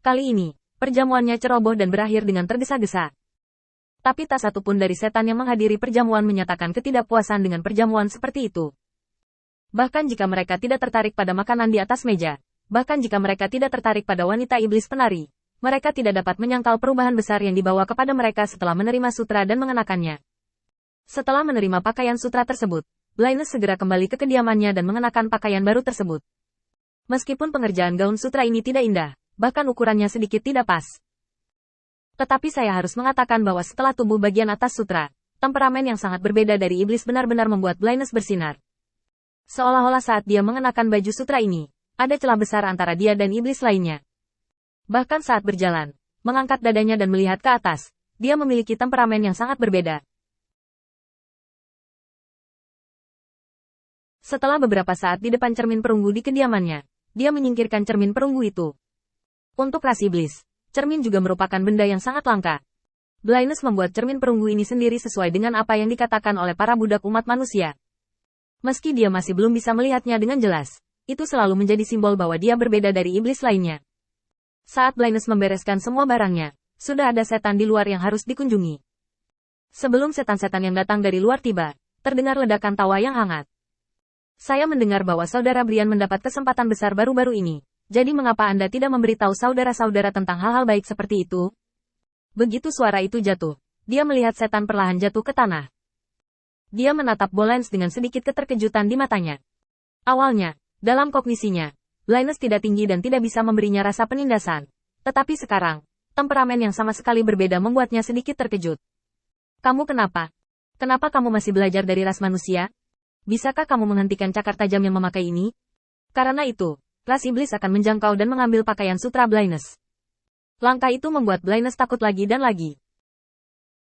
Kali ini, perjamuannya ceroboh dan berakhir dengan tergesa-gesa. Tapi tak satu pun dari setan yang menghadiri perjamuan menyatakan ketidakpuasan dengan perjamuan seperti itu. Bahkan jika mereka tidak tertarik pada makanan di atas meja, bahkan jika mereka tidak tertarik pada wanita iblis penari, mereka tidak dapat menyangkal perubahan besar yang dibawa kepada mereka setelah menerima sutra dan mengenakannya. Setelah menerima pakaian sutra tersebut, Blindness segera kembali ke kediamannya dan mengenakan pakaian baru tersebut. Meskipun pengerjaan gaun sutra ini tidak indah, bahkan ukurannya sedikit tidak pas. Tetapi saya harus mengatakan bahwa setelah tubuh bagian atas sutra, temperamen yang sangat berbeda dari iblis benar-benar membuat Blindness bersinar. Seolah-olah saat dia mengenakan baju sutra ini, ada celah besar antara dia dan iblis lainnya. Bahkan saat berjalan, mengangkat dadanya dan melihat ke atas, dia memiliki temperamen yang sangat berbeda. Setelah beberapa saat di depan cermin perunggu di kediamannya, dia menyingkirkan cermin perunggu itu. Untuk ras iblis, cermin juga merupakan benda yang sangat langka. Blindness membuat cermin perunggu ini sendiri sesuai dengan apa yang dikatakan oleh para budak umat manusia. Meski dia masih belum bisa melihatnya dengan jelas, itu selalu menjadi simbol bahwa dia berbeda dari iblis lainnya. Saat Blindness membereskan semua barangnya, sudah ada setan di luar yang harus dikunjungi. Sebelum setan-setan yang datang dari luar tiba, terdengar ledakan tawa yang hangat. Saya mendengar bahwa Saudara Brian mendapat kesempatan besar baru-baru ini. Jadi mengapa Anda tidak memberitahu saudara-saudara tentang hal-hal baik seperti itu? Begitu suara itu jatuh, dia melihat setan perlahan jatuh ke tanah. Dia menatap Bolans dengan sedikit keterkejutan di matanya. Awalnya, dalam kognisinya, Blindness tidak tinggi dan tidak bisa memberinya rasa penindasan. Tetapi sekarang, temperamen yang sama sekali berbeda membuatnya sedikit terkejut. Kamu kenapa? Kenapa kamu masih belajar dari ras manusia? Bisakah kamu menghentikan cakar tajam yang memakai ini? Karena itu, ras iblis akan menjangkau dan mengambil pakaian sutra Blindness. Langkah itu membuat Blindness takut lagi dan lagi.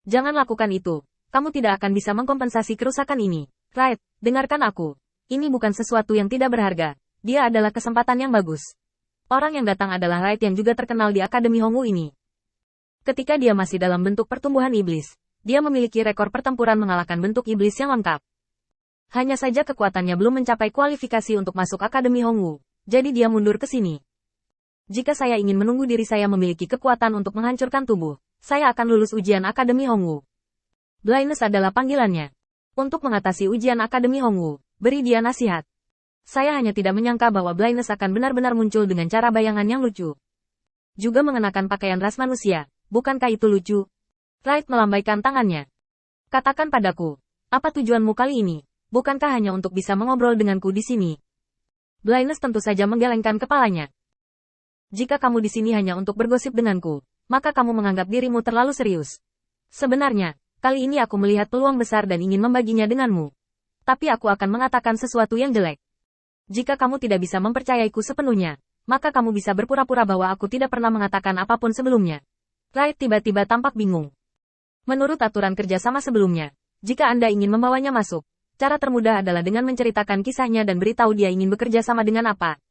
Jangan lakukan itu. Kamu tidak akan bisa mengkompensasi kerusakan ini. Right, dengarkan aku. Ini bukan sesuatu yang tidak berharga. Dia adalah kesempatan yang bagus. Orang yang datang adalah Right yang juga terkenal di Akademi Hongwu ini. Ketika dia masih dalam bentuk pertumbuhan iblis, dia memiliki rekor pertempuran mengalahkan bentuk iblis yang lengkap. Hanya saja kekuatannya belum mencapai kualifikasi untuk masuk Akademi Hongwu. Jadi dia mundur ke sini. Jika saya ingin menunggu diri saya memiliki kekuatan untuk menghancurkan tubuh, saya akan lulus ujian Akademi Hongwu. Blindness adalah panggilannya. Untuk mengatasi ujian Akademi Hongwu, beri dia nasihat. Saya hanya tidak menyangka bahwa Blindness akan benar-benar muncul dengan cara bayangan yang lucu. Juga mengenakan pakaian ras manusia, bukankah itu lucu? Wright melambaikan tangannya. Katakan padaku, apa tujuanmu kali ini? Bukankah hanya untuk bisa mengobrol denganku di sini? Blindness tentu saja menggelengkan kepalanya. Jika kamu di sini hanya untuk bergosip denganku, maka kamu menganggap dirimu terlalu serius. Sebenarnya, kali ini aku melihat peluang besar dan ingin membaginya denganmu. Tapi aku akan mengatakan sesuatu yang jelek. Jika kamu tidak bisa mempercayaiku sepenuhnya, maka kamu bisa berpura-pura bahwa aku tidak pernah mengatakan apapun sebelumnya. Wright tiba-tiba tampak bingung. Menurut aturan kerjasama sebelumnya, jika Anda ingin membawanya masuk, cara termudah adalah dengan menceritakan kisahnya dan beritahu dia ingin bekerja sama dengan apa.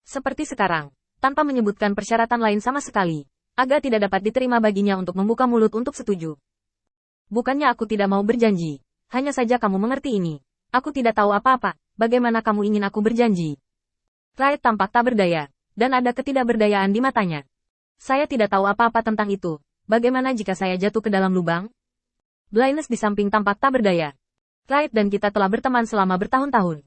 Seperti sekarang, tanpa menyebutkan persyaratan lain sama sekali, agak tidak dapat diterima baginya untuk membuka mulut untuk setuju. Bukannya aku tidak mau berjanji, hanya saja kamu mengerti ini. Aku tidak tahu apa-apa, bagaimana kamu ingin aku berjanji? Wright tampak tak berdaya, dan ada ketidakberdayaan di matanya. Saya tidak tahu apa-apa tentang itu, bagaimana jika saya jatuh ke dalam lubang? Blindness di samping tampak tak berdaya. Wright dan kita telah berteman selama bertahun-tahun.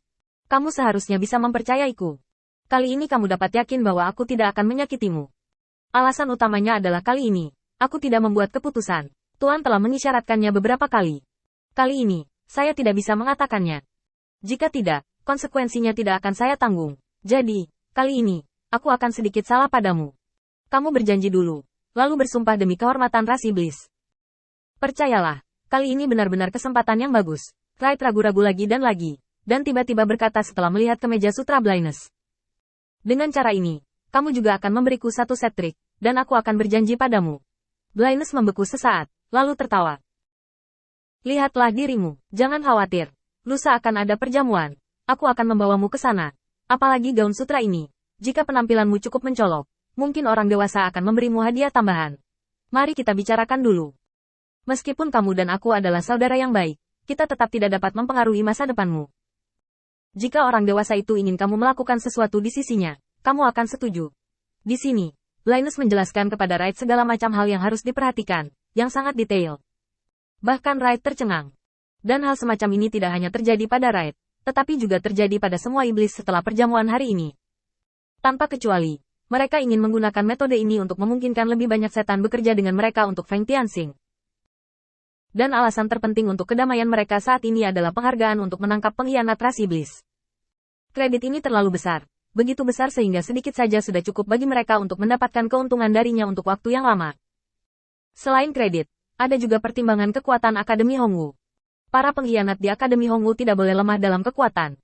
Kamu seharusnya bisa mempercayaiku. Kali ini kamu dapat yakin bahwa aku tidak akan menyakitimu. Alasan utamanya adalah kali ini, aku tidak membuat keputusan. Tuan telah mengisyaratkannya beberapa kali. Kali ini, saya tidak bisa mengatakannya. Jika tidak, konsekuensinya tidak akan saya tanggung. Jadi, kali ini, aku akan sedikit salah padamu. Kamu berjanji dulu, lalu bersumpah demi kehormatan ras iblis. Percayalah, kali ini benar-benar kesempatan yang bagus. Wright ragu-ragu lagi, dan tiba-tiba berkata setelah melihat kemeja sutra Blindness. Dengan cara ini, kamu juga akan memberiku satu set trik, dan aku akan berjanji padamu. Blindness membeku sesaat, lalu tertawa. Lihatlah dirimu, jangan khawatir. Lusa akan ada perjamuan. Aku akan membawamu ke sana. Apalagi gaun sutra ini. Jika penampilanmu cukup mencolok, mungkin orang dewasa akan memberimu hadiah tambahan. Mari kita bicarakan dulu. Meskipun kamu dan aku adalah saudara yang baik, kita tetap tidak dapat mempengaruhi masa depanmu. Jika orang dewasa itu ingin kamu melakukan sesuatu di sisinya, kamu akan setuju. Di sini, Linus menjelaskan kepada Wright segala macam hal yang harus diperhatikan, yang sangat detail. Bahkan Wright tercengang. Dan hal semacam ini tidak hanya terjadi pada Wright, tetapi juga terjadi pada semua iblis setelah perjamuan hari ini. Tanpa kecuali, mereka ingin menggunakan metode ini untuk memungkinkan lebih banyak setan bekerja dengan mereka untuk Feng Tianxing. Dan alasan terpenting untuk kedamaian mereka saat ini adalah penghargaan untuk menangkap pengkhianat ras iblis. Kredit ini terlalu besar, begitu besar sehingga sedikit saja sudah cukup bagi mereka untuk mendapatkan keuntungan darinya untuk waktu yang lama. Selain kredit, ada juga pertimbangan kekuatan Akademi Hongwu. Para pengkhianat di Akademi Hongwu tidak boleh lemah dalam kekuatan.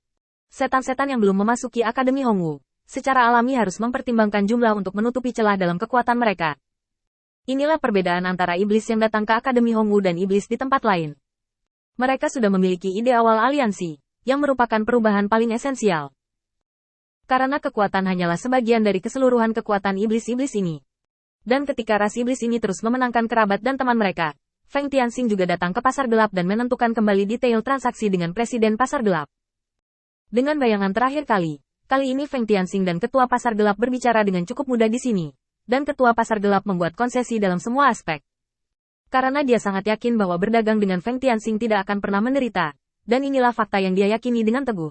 Setan-setan yang belum memasuki Akademi Hongwu, secara alami harus mempertimbangkan jumlah untuk menutupi celah dalam kekuatan mereka. Inilah perbedaan antara iblis yang datang ke Akademi Hongwu dan iblis di tempat lain. Mereka sudah memiliki ide awal aliansi, yang merupakan perubahan paling esensial. Karena kekuatan hanyalah sebagian dari keseluruhan kekuatan iblis-iblis ini. Dan ketika ras iblis ini terus memenangkan kerabat dan teman mereka, Feng Tianxing juga datang ke pasar gelap dan menentukan kembali detail transaksi dengan presiden pasar gelap. Dengan bayangan terakhir kali ini Feng Tianxing dan ketua pasar gelap berbicara dengan cukup mudah di sini, dan ketua pasar gelap membuat konsesi dalam semua aspek. Karena dia sangat yakin bahwa berdagang dengan Feng Tianxing tidak akan pernah menderita, dan inilah fakta yang dia yakini dengan teguh.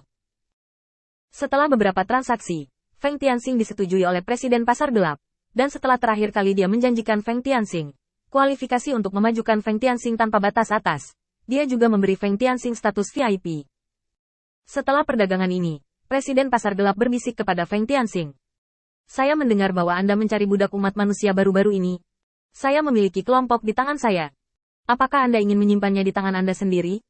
Setelah beberapa transaksi, Feng Tianxing disetujui oleh presiden pasar gelap, dan setelah terakhir kali dia menjanjikan Feng Tianxing kualifikasi untuk memajukan Feng Tianxing tanpa batas atas, dia juga memberi Feng Tianxing status VIP. Setelah perdagangan ini, Presiden Pasar Gelap berbisik kepada Feng Tianxing. Saya mendengar bahwa Anda mencari budak umat manusia baru-baru ini. Saya memiliki kelompok di tangan saya. Apakah Anda ingin menyimpannya di tangan Anda sendiri?